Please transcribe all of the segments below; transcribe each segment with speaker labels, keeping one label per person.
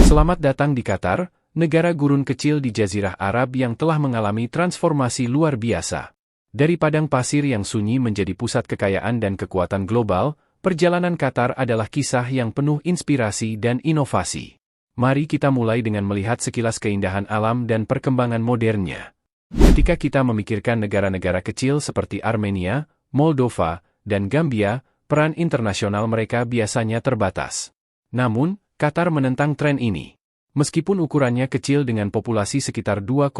Speaker 1: Selamat datang di Qatar, negara gurun kecil di Jazirah Arab yang telah mengalami transformasi luar biasa. Dari padang pasir yang sunyi menjadi pusat kekayaan dan kekuatan global, perjalanan Qatar adalah kisah yang penuh inspirasi dan inovasi. Mari kita mulai dengan melihat sekilas keindahan alam dan perkembangan modernnya. Ketika kita memikirkan negara-negara kecil seperti Armenia, Moldova, dan Gambia, peran internasional mereka biasanya terbatas. Namun, Qatar menentang tren ini. Meskipun ukurannya kecil dengan populasi sekitar 2,8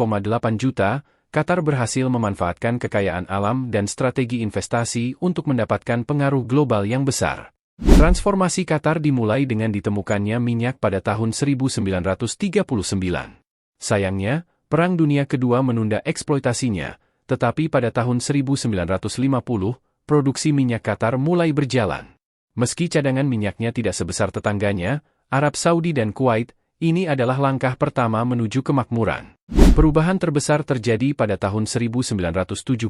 Speaker 1: juta, Qatar berhasil memanfaatkan kekayaan alam dan strategi investasi untuk mendapatkan pengaruh global yang besar. Transformasi Qatar dimulai dengan ditemukannya minyak pada tahun 1939. Sayangnya, Perang Dunia Kedua menunda eksploitasinya, tetapi pada tahun 1950, produksi minyak Qatar mulai berjalan. Meski cadangan minyaknya tidak sebesar tetangganya, Arab Saudi dan Kuwait, ini adalah langkah pertama menuju kemakmuran. Perubahan terbesar terjadi pada tahun 1971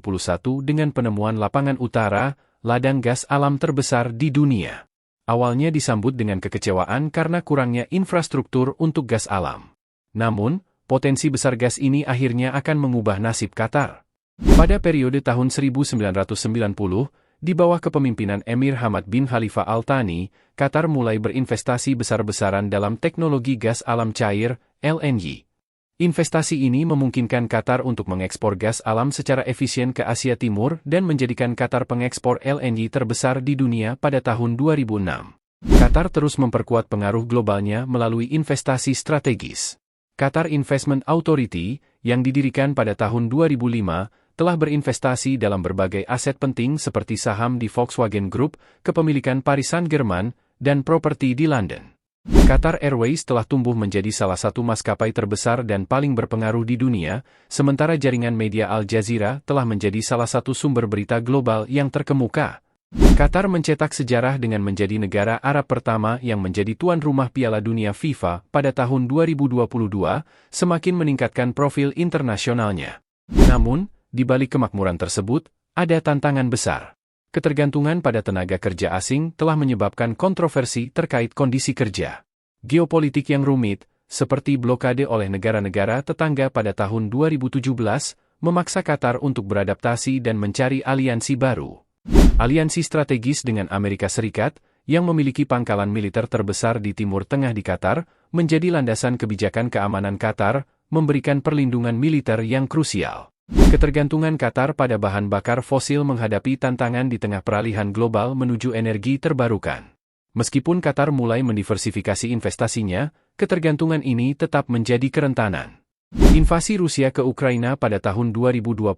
Speaker 1: dengan penemuan lapangan utara, ladang gas alam terbesar di dunia. Awalnya disambut dengan kekecewaan karena kurangnya infrastruktur untuk gas alam. Namun, potensi besar gas ini akhirnya akan mengubah nasib Qatar. Pada periode tahun 1990, di bawah kepemimpinan Emir Hamad bin Khalifa Al Thani, Qatar mulai berinvestasi besar-besaran dalam teknologi gas alam cair, LNG. Investasi ini memungkinkan Qatar untuk mengekspor gas alam secara efisien ke Asia Timur dan menjadikan Qatar pengekspor LNG terbesar di dunia pada tahun 2006. Qatar terus memperkuat pengaruh globalnya melalui investasi strategis. Qatar Investment Authority, yang didirikan pada tahun 2005, telah berinvestasi dalam berbagai aset penting seperti saham di Volkswagen Group, kepemilikan Paris Saint-Germain, dan properti di London. Qatar Airways telah tumbuh menjadi salah satu maskapai terbesar dan paling berpengaruh di dunia, sementara jaringan media Al Jazeera telah menjadi salah satu sumber berita global yang terkemuka. Qatar mencetak sejarah dengan menjadi negara Arab pertama yang menjadi tuan rumah Piala Dunia FIFA pada tahun 2022, semakin meningkatkan profil internasionalnya. Namun, di balik kemakmuran tersebut, ada tantangan besar. Ketergantungan pada tenaga kerja asing telah menyebabkan kontroversi terkait kondisi kerja. Geopolitik yang rumit, seperti blokade oleh negara-negara tetangga pada tahun 2017, memaksa Qatar untuk beradaptasi dan mencari aliansi baru. Aliansi strategis dengan Amerika Serikat, yang memiliki pangkalan militer terbesar di Timur Tengah di Qatar, menjadi landasan kebijakan keamanan Qatar, memberikan perlindungan militer yang krusial. Ketergantungan Qatar pada bahan bakar fosil menghadapi tantangan di tengah peralihan global menuju energi terbarukan. Meskipun Qatar mulai mendiversifikasi investasinya, ketergantungan ini tetap menjadi kerentanan. Invasi Rusia ke Ukraina pada tahun 2022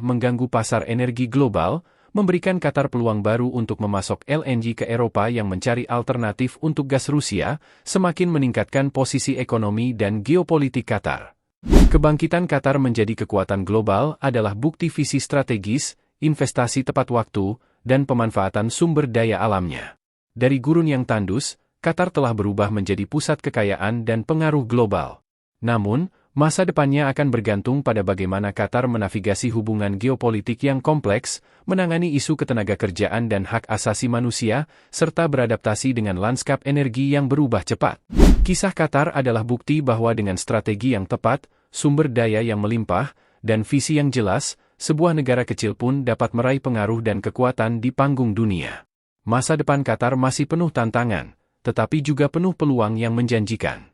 Speaker 1: mengganggu pasar energi global, memberikan Qatar peluang baru untuk memasok LNG ke Eropa yang mencari alternatif untuk gas Rusia, semakin meningkatkan posisi ekonomi dan geopolitik Qatar. Kebangkitan Qatar menjadi kekuatan global adalah bukti visi strategis, investasi tepat waktu, dan pemanfaatan sumber daya alamnya. Dari gurun yang tandus, Qatar telah berubah menjadi pusat kekayaan dan pengaruh global. Namun, masa depannya akan bergantung pada bagaimana Qatar menavigasi hubungan geopolitik yang kompleks, menangani isu ketenagakerjaan dan hak asasi manusia, serta beradaptasi dengan lanskap energi yang berubah cepat. Kisah Qatar adalah bukti bahwa dengan strategi yang tepat, sumber daya yang melimpah, dan visi yang jelas, sebuah negara kecil pun dapat meraih pengaruh dan kekuatan di panggung dunia. Masa depan Qatar masih penuh tantangan, tetapi juga penuh peluang yang menjanjikan.